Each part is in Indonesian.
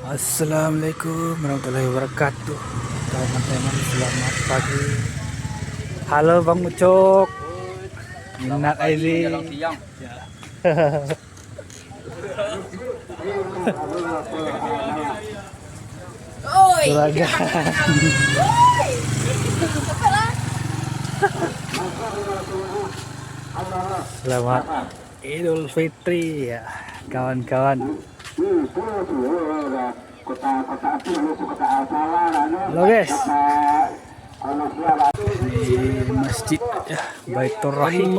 Assalamualaikum warahmatullahi wabarakatuh. Teman-teman, selamat pagi. Halo Bang Ucok. Minat Aizi. Juragan. Selamat Idul Fitri ya, kawan-kawan. Halo guys, di masjid ya, Baitur Rahim,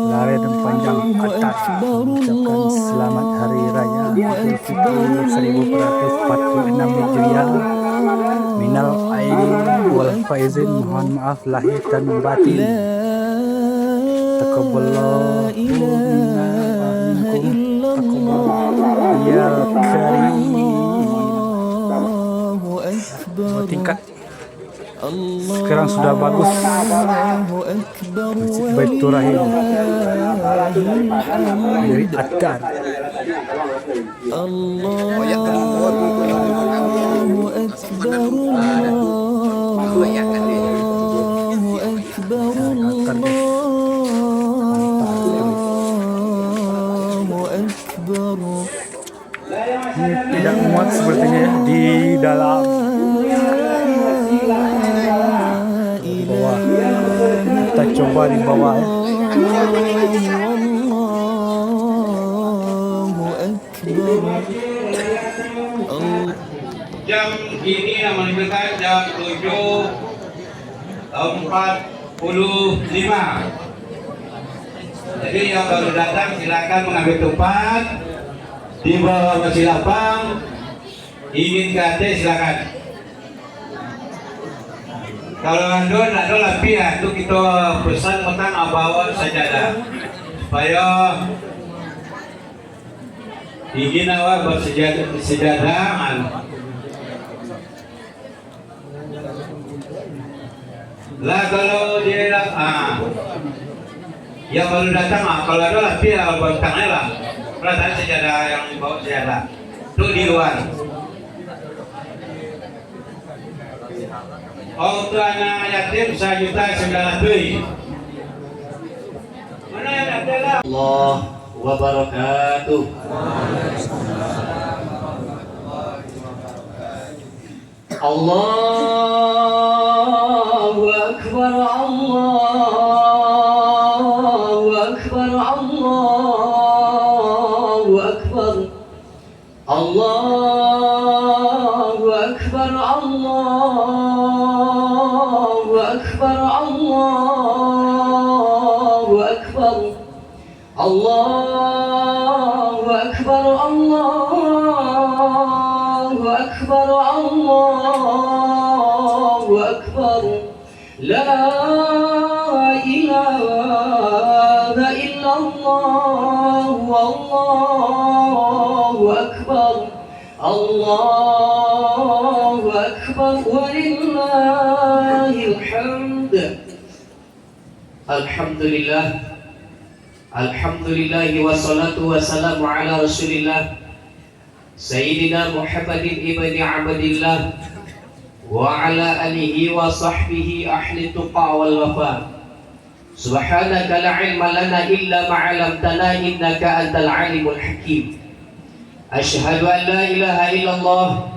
lari dan panjang atas mengucapkan selamat hari raya Idul Fitri 1446 Hijriah. Minal aidin wal faizin, mohon maaf lahir dan batin. Taqabbalallahu minna wa minkum. Ya Karim. Tingkat sekarang sudah bagus. Masjid Baitur Rahim dari Adar. Allahu Akbar, Allahu Akbar, Allahu Akbar. Ini tidak muat sepertinya ya, di dalam bawah. Kita coba di bawah ya. Jam ini yang menunjukkan jam 7.45. Jadi yang baru datang silakan mengambil tempat di bawah masih lapang. Ingin ke atas silakan. Kalau andon ada lebih ya, itu kita pesan makan bawa sajadah supaya ingin awak bersejadah. Lah kalau dia yang baru datang kalau ada lebih ya bantangnya lah. Perasaan sejadah yang bawa sejadah itu di luar. Untuk anak yatim 1.900.000. Mana yang ada? Allah wabarakatuh. Allahu Akbar, Allahu Akbar, Allahu Akbar, Allahu Akbar, Allahu Akbar, Allahu Akbar, Allahu Akbar, Allahu Akbar, Allahu Akbar, La ilaha illallah, Allahu Akbar, Allahu Akbar, walillahil hamd. Alhamdulillah, alhamdulillah, wassalatu wassalamu ala rasulillah Sayyidina Muhammadin ibni abdillah wa ala alihi wa sahbihi ahli tuqa wal wafa. Subhanaka la ilma lana illa ma 'allamtana innaka antal alimul hakim. Asyhadu an la ilaha illallah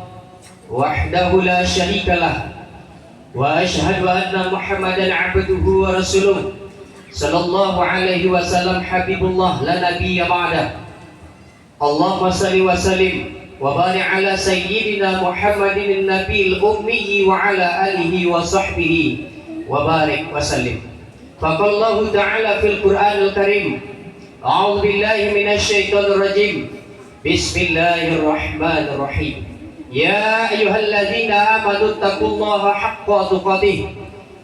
wahdahu la syarika lah wa asyhadu anna Muhammadan 'abduhu wa rasuluh sallallahu alaihi wasallam habibullah la nabiyya ba'da. Allahumma salli wa sallim wa barik ala sayyidina Muhammadin an-nabiyil ummi wa ala alihi wa sahbihi wa barik wa sallim. Faqallahu ta'ala fil Qur'anil Karim. A'udzu billahi minasy syaithanir rajim. Bismillahirrahmanirrahim. Ya ayyuhalladzina amanu taqullaha haqqa tuqatih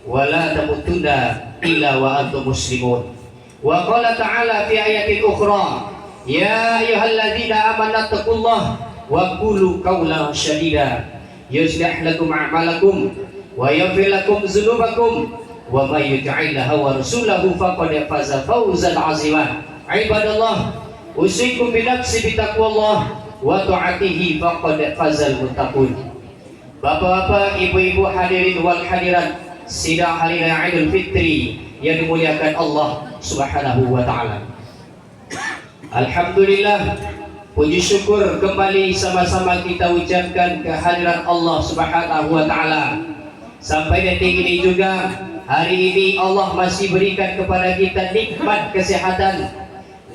wa la tamutunna illa wa antum muslimun. Wa qala ta'ala fi ayatin ukhra, ya ayyuhalladzina amanu taqullaha wa qulu qawlan sadida yuslih lakum a'malakum wa yaghfir lakum dzunubakum wa may yuti'illaha wa rasulahu faqad faza fawzan 'azima. Ibadallah, usikum bi nafsi bi taqwallah wa ta'atihi faqad fazal muttaqun. Bapak-bapak, ibu-ibu hadirin wal hadirat sidang hari raya Idul Fitri yang dimuliakan Allah Subhanahu wa taala. Alhamdulillah, puji syukur kembali sama-sama kita ucapkan kehadiran Allah Subhanahu wa taala. Sampai detik ini juga, hari ini Allah masih berikan kepada kita nikmat kesehatan,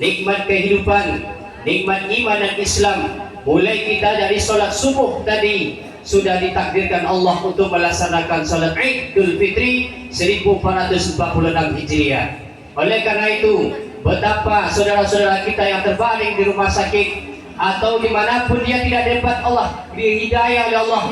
nikmat kehidupan, nikmat iman dan Islam. Mulai kita dari sholat subuh tadi sudah ditakdirkan Allah untuk melaksanakan sholat Idul Fitri 1446 Hijriah. Oleh karena itu, betapa saudara-saudara kita yang terbaring di rumah sakit atau dimanapun dia tidak dapat Allah beri hidayah oleh Allah,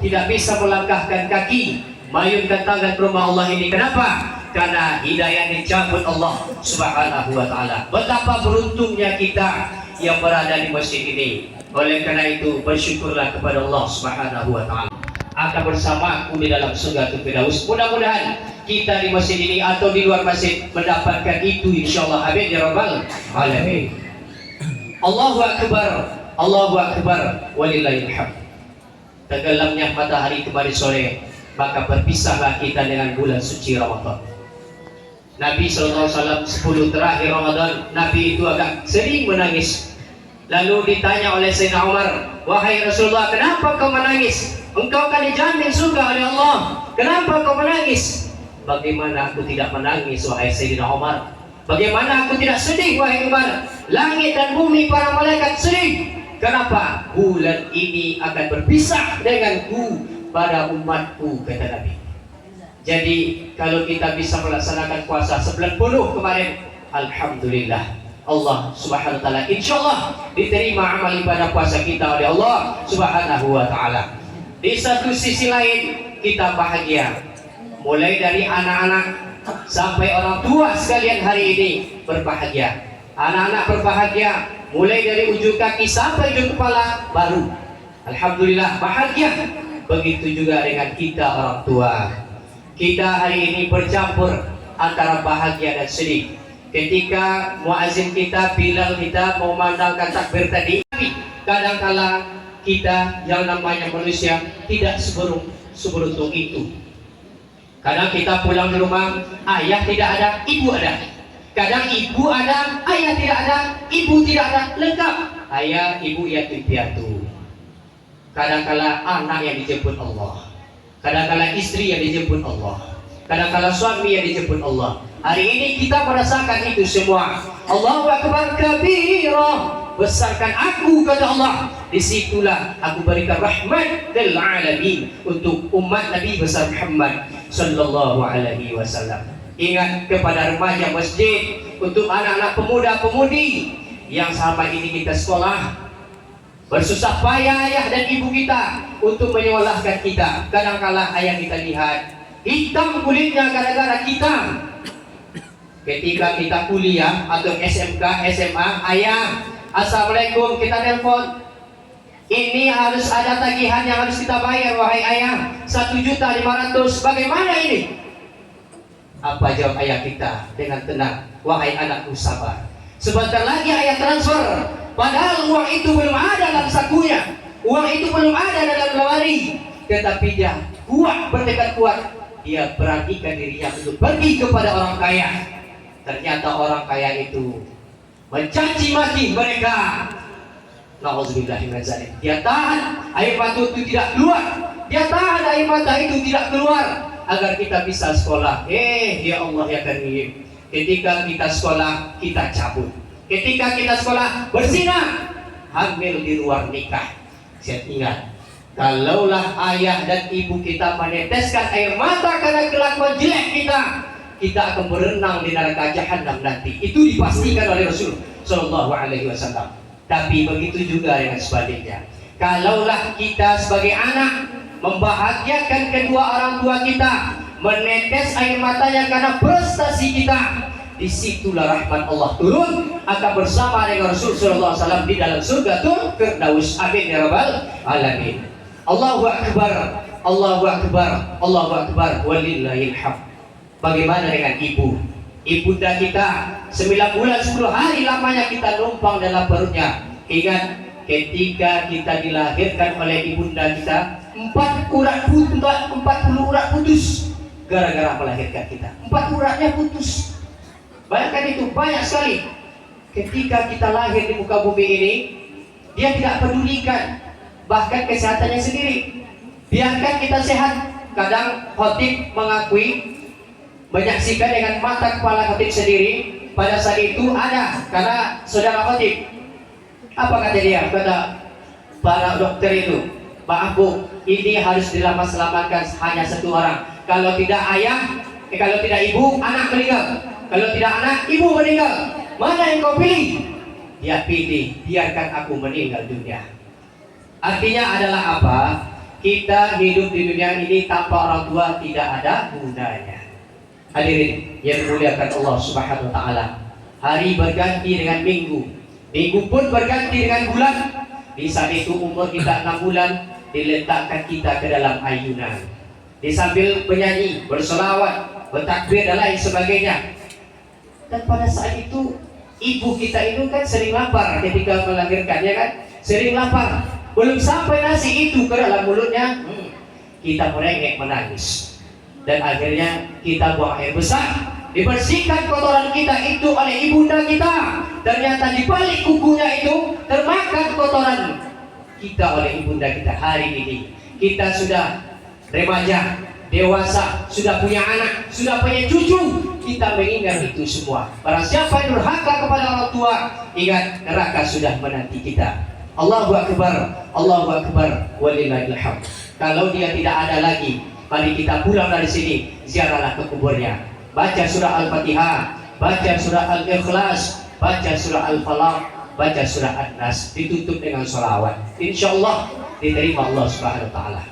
tidak bisa melangkahkan kaki mayunkan tangan ke rumah Allah ini. Kenapa? Karena hidayah dicabut Allah Subhanahu wa taala. Betapa beruntungnya kita yang berada di masjid ini. Oleh karena itu, bersyukurlah kepada Allah Subhanahu wa taala akan bersamaku di dalam surga Firdaus. Mudah-mudahan kita di masjid ini atau di luar masjid mendapatkan itu insyaallah. Amin ya rabbal alamin. Allahu akbar, Allahu akbar, walillahil hamd. Tenggelamnya matahari kemarin sore, maka berpisahlah kita dengan bulan suci Ramadan. Nabi SAW 10 terakhir Ramadan, Nabi itu agak sering menangis. Lalu ditanya oleh Sayyidina Umar, wahai Rasulullah, kenapa kau menangis? Engkau kan dijamin surga oleh Allah, kenapa kau menangis? Bagaimana aku tidak menangis, wahai Sayyidina Umar? Bagaimana aku tidak sedih, wahai Umar? Langit dan bumi, para malaikat sedih. Kenapa? Bulan ini akan berpisah denganku pada umatku, kata Nabi. Jadi kalau kita bisa melaksanakan puasa 90 kemarin, alhamdulillah, Allah Subhanahu wa taala insyaallah diterima amal ibadah puasa kita oleh Allah Subhanahu wa taala. Di satu sisi lain kita bahagia, mulai dari anak-anak sampai orang tua sekalian hari ini berbahagia. Anak-anak berbahagia mulai dari ujung kaki sampai ujung kepala baru. Alhamdulillah bahagia. Begitu juga dengan kita orang tua. Kita hari ini bercampur antara bahagia dan sedih. Ketika muazin kita, Bilal kita memandangkan takbir tadi, kadangkala kita yang namanya manusia tidak seberuntung itu. Kadang kita pulang di rumah, ayah tidak ada, ibu ada. Kadang ibu ada, ayah tidak ada, ibu tidak ada, lengkap. Ayah, ibu yatim piatu. Kadangkala anak yang dijemput Allah, kadangkala istri yang dijemput Allah, kadangkala suami yang dijemput Allah. Hari ini kita merasakan itu semua. Allahu akbar kabira, besarkan aku, kata Allah. Disitulah aku berikan rahmat lil alamin untuk umat Nabi besar Muhammad sallallahu alaihi wasallam. Ingat kepada remaja masjid, untuk anak-anak pemuda-pemudi yang selama ini kita sekolah, bersusah payah ayah dan ibu kita untuk menyekolahkan kita. Kadangkala ayah kita lihat hitam kulitnya gara-gara kita. Ketika kita kuliah atau SMK, SMA, ayah, assalamualaikum, kita telepon. Ini harus ada tagihan yang harus kita bayar, wahai ayah, 1.500.000. Bagaimana ini? Apa jawab ayah kita dengan tenang? Wahai anakku, sabar. Sebentar lagi ayah transfer. Padahal uang itu belum ada dalam sakunya, uang itu belum ada dalam lemari. Tetapi dia kuat, bertekad kuat. Dia beranikan dirinya untuk pergi kepada orang kaya. Ternyata orang kaya itu mencaci maki mereka. Nauzubillah min dzalik. Dia tahan air mata itu tidak keluar. Dia tahan air mata itu tidak keluar agar kita bisa sekolah. Ya Allah ya Karim. Ketika kita sekolah, kita cabut. Ketika kita sekolah, berzina, hamil di luar nikah. Saya ingat, kalaulah ayah dan ibu kita meneteskan air mata karena kelakuan jelek kita akan berenang di neraka jahanam nanti. Itu dipastikan oleh Rasul Sallallahu Alaihi Wasallam. Tapi begitu juga dengan sebaliknya. Kalaulah kita sebagai anak membahagiakan kedua orang tua kita, menetes air matanya karena prestasi kita, disitulah rahmat Allah turun, akan bersama dengan Rasul Sallallahu Alaihi Wasallam di dalam surga Firdaus. Amin ya rabbal alamin. Allahu akbar, Allahu akbar, Allahu akbar, walillahil hamd. Bagaimana dengan ibu? Ibunda kita 9 bulan 10 hari lamanya kita numpang dalam perutnya. Ingat ketika kita dilahirkan oleh ibunda kita, 40 urat putus gara-gara melahirkan kita. 4 uratnya putus. Bayangkan itu, banyak sekali. Ketika kita lahir di muka bumi ini, dia tidak pedulikan bahkan kesehatannya sendiri. Biarkan kita sehat. Kadang khotib mengakui, menyaksikan dengan mata kepala khotib sendiri, pada saat itu ada, karena saudara khotib, apa kata dia? Kata para dokter itu, maaf bu, ini harus diselamatkan hanya 1 orang. Kalau tidak ayah, kalau tidak ibu, anak meninggal. Kalau tidak anak, ibu meninggal. Mana yang kau pilih? Dia pilih, biarkan aku meninggal dunia. Artinya adalah apa? Kita hidup di dunia ini tanpa orang tua tidak ada gunanya. Hadirin yang dimuliakan Allah Subhanahu wa taala. Hari berganti dengan minggu. Minggu pun berganti dengan bulan. Di saat itu umur kita 6 bulan, diletakkan kita ke dalam ayunan. Sambil menyanyi, bersolawat, bertakbir dan lain sebagainya. Dan pada saat itu ibu kita itu kan sering lapar ketika melahirkannya kan, sering lapar. Belum sampai nasi itu ke dalam mulutnya, kita merengek menangis. Dan akhirnya kita buang air besar, dibersihkan kotoran kita itu oleh ibunda kita. Ternyata di balik kukunya itu termakan kotoran kita oleh ibunda kita. Hari ini kita sudah remaja, dewasa, sudah punya anak, sudah punya cucu. Kita mengingat itu semua. Barang siapa yang durhaka kepada orang tua, ingat neraka sudah menanti kita. Allahu Akbar, Allahu Akbar, walillahil hamd. Kalau dia tidak ada lagi, mari kita pulang dari sini, ziarahlah ke kuburnya. Baca surah Al-Fatihah, baca surah Al-Ikhlas, baca surah Al-Falaq, baca surah An-Nas, ditutup dengan sholawat. Insyaallah diterima Allah Subhanahu wa taala.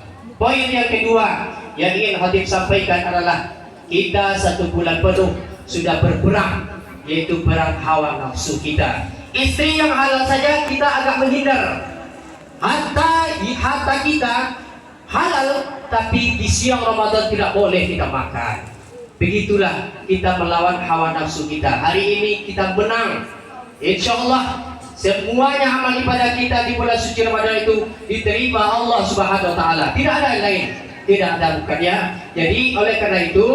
Poin yang kedua yang ingin khatib sampaikan adalah kita 1 bulan penuh sudah berperang, yaitu perang hawa nafsu kita. Istri yang halal saja kita agak menghindar. Harta kita halal, tapi di siang Ramadan tidak boleh kita makan. Begitulah kita melawan hawa nafsu kita. Hari ini kita menang. Insya Allah semuanya amal ibadah kita di bulan suci Ramadan itu diterima Allah Subhanahu wa taala. Tidak ada yang lain, tidak ada bukannya. Jadi oleh karena itu,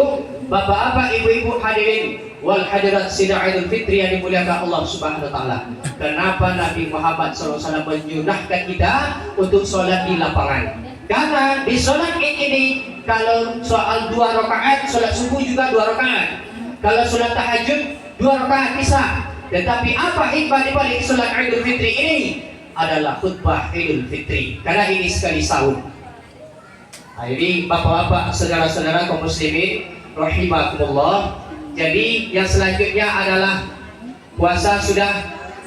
bapak-bapak, ibu-ibu hadirin wal hadirat sidang Idul Fitri yang dimuliakan Allah Subhanahu wa taala. Kenapa Nabi Muhammad SAW menyunahkan kita untuk sholat di lapangan? Karena di sholat ini, kalau soal 2 rakaat, sholat subuh juga 2 rakaat. Kalau sholat tahajud 2 rakaat bisa. Tetapi apa hikmah di balik sholat Idul Fitri ini? Adalah khutbah Idul Fitri. Karena ini sekali sahur. Jadi bapak-bapak, saudara-saudara kaum muslimin rahimakumullah. Jadi yang selanjutnya adalah puasa sudah,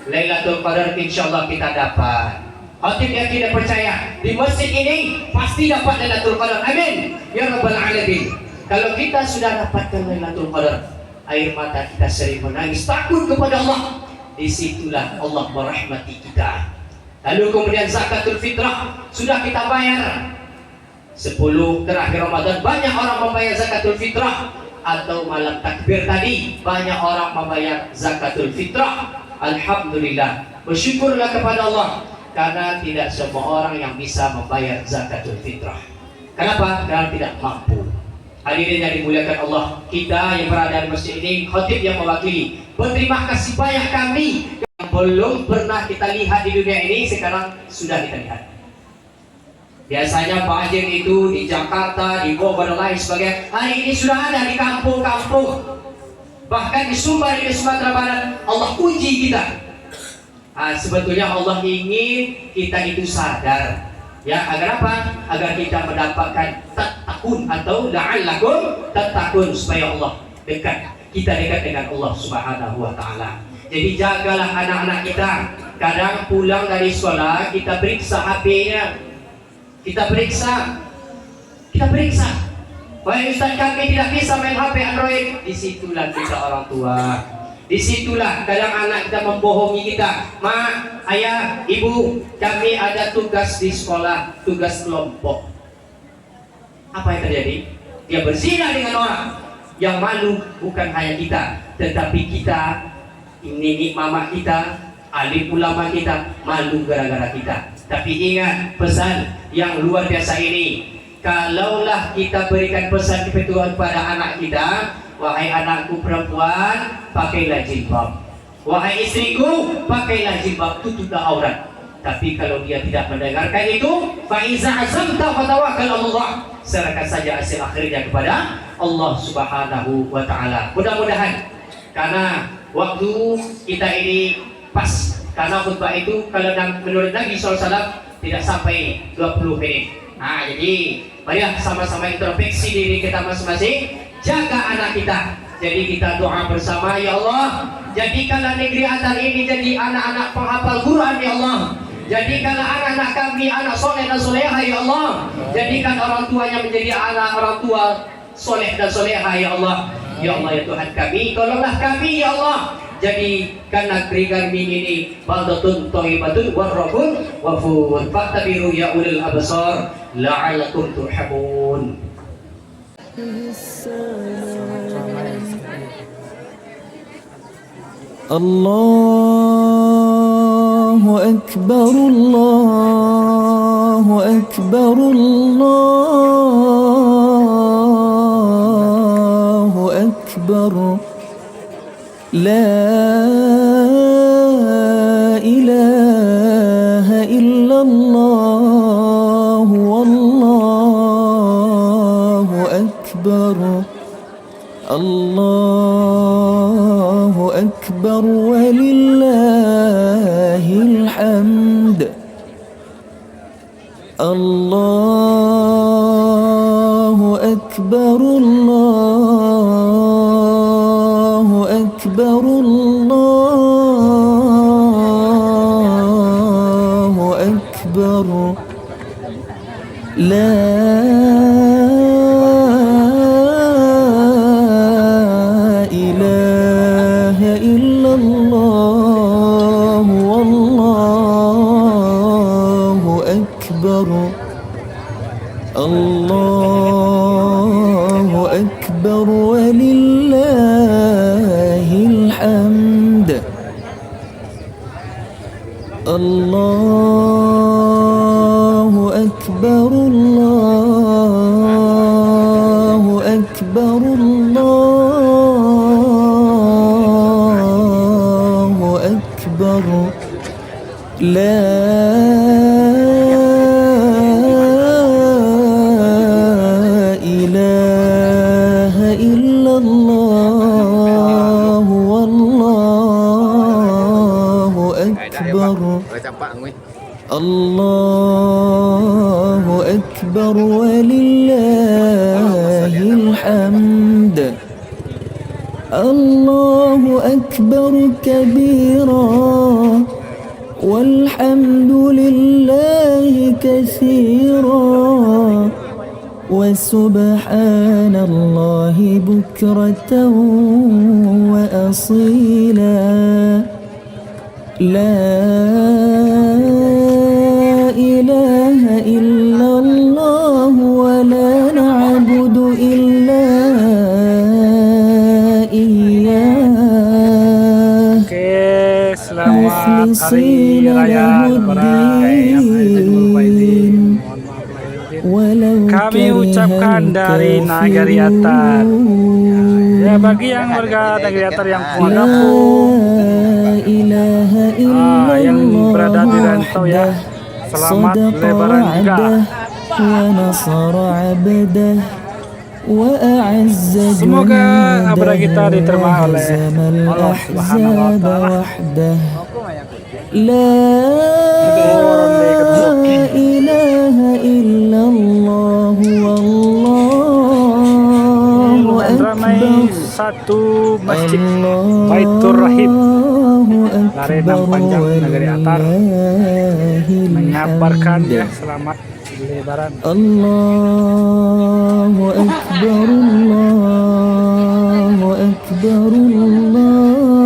Lailatul Qadar insyaallah kita dapat. Khatib yang tidak percaya di masjid ini pasti dapat Lailatul Qadar. Amin ya rabbal alamin. Kalau kita sudah dapatkan Lailatul Qadar, air mata kita sering menangis, takut kepada Allah. Disitulah Allah merahmati kita. Lalu kemudian zakatul fitrah sudah kita bayar. 10 terakhir Ramadan banyak orang membayar zakatul fitrah. Atau malam takbir tadi banyak orang membayar zakatul fitrah. Alhamdulillah, bersyukurlah kepada Allah, karena tidak semua orang yang bisa membayar zakatul fitrah. Kenapa? Karena tidak mampu. Hadirin yang dimuliakan Allah, kita yang berada di masjid ini, khatib yang mewakili, berterima kasih banyak kami yang belum pernah kita lihat di dunia ini, sekarang sudah kita lihat. Biasanya banjir itu di Jakarta, di Bogor dan lain sebagainya. Hari ini sudah ada di kampung-kampung, bahkan di Sumbar, di Sumatera Barat. Allah uji kita. Sebetulnya Allah ingin kita itu sadar, ya, agar apa? Agar kita mendapatkan tattaqun atau la'allakum tattaqun, supaya Allah dekat. Kita dekat dengan Allah Subhanahu wa taala. Jadi jagalah anak-anak kita. Kadang pulang dari sekolah kita periksa HP-nya. Kita periksa. Wahai Ustaz, kami tidak bisa main HP Android. Disitulah kita orang tua. Disitulah kadang anak kita membohongi kita. Ma, ayah, ibu, kami ada tugas di sekolah, tugas kelompok. Apa yang terjadi? Dia berzina dengan orang. Yang malu bukan hanya kita, tetapi kita, ini mama kita, alim ulama kita malu gara-gara kita. Tapi ingat pesan yang luar biasa ini, kalaulah kita berikan pesan kepada anak kita, wahai anakku perempuan, pakailah jilbab, wahai istriku, pakailah jilbab, tutuplah aurat. Tapi kalau dia tidak mendengarkan itu, faiza azamta fatawakkal Allah, serahkan saja hasil akhirnya kepada Allah Subhanahu wa taala. Mudah-mudahan karena waktu kita ini pas, karena khutbah itu kalau menurut Nabi SAW tidak sampai 20 menit. Nah, jadi marilah sama-sama introspeksi diri kita masing-masing, jaga anak kita. Jadi kita doa bersama, ya Allah, jadikanlah negeri Atar ini jadi anak-anak penghafal Quran, ya Allah. Jadikanlah anak-anak kami anak soleh dan soleha, ya Allah. Jadikan orang tuanya menjadi anak orang tua soleh dan soleha, ya Allah. Ya Allah, ya Tuhan kami, tolonglah kami, ya Allah. Jadikan negeri kami ini baldatun thayyibatun warrabun wafur. Fa'tabiru ya ulil absar la'allakum turhamun. Allahu Akbar, Allahu Akbar, Allahu Akbar. La ilaha illallah, wallahu akbar. Allahu akbar walillahil hamd. Allahu akbar, Allahu akbar, Allahu akbar. La ilaha illallah, wallahu akbar. Allahu akbar walillahil hamd. Allahu akbar, Allahu akbar, Allahu akbar. La ilaha illallah, wallahu akbar. Allahu akbar walillahil hamd. Allahu akbar kabira walhamdulillahi katsira wa subhanallahi bukratan wa asila. La ilaha illallah wa la na'budu illa iyyah. Oke, selamat hari raya kami ucapkan dari Nagari Atar. Ya, bagi yang warga Nagari Atar yang pulang kampung, yang berada di rantau ya, selamat lebaran juga. Semoga acara kita diterima oleh Allah Subhanahu wa taala. La ilaha illallah, wallahu akbar. Satu masjid Baitur Rahim Laredang Panjang Nagari Atar mengabarkan ya selamat lebaran. Allahu akbar, Allahu akbar, Allah.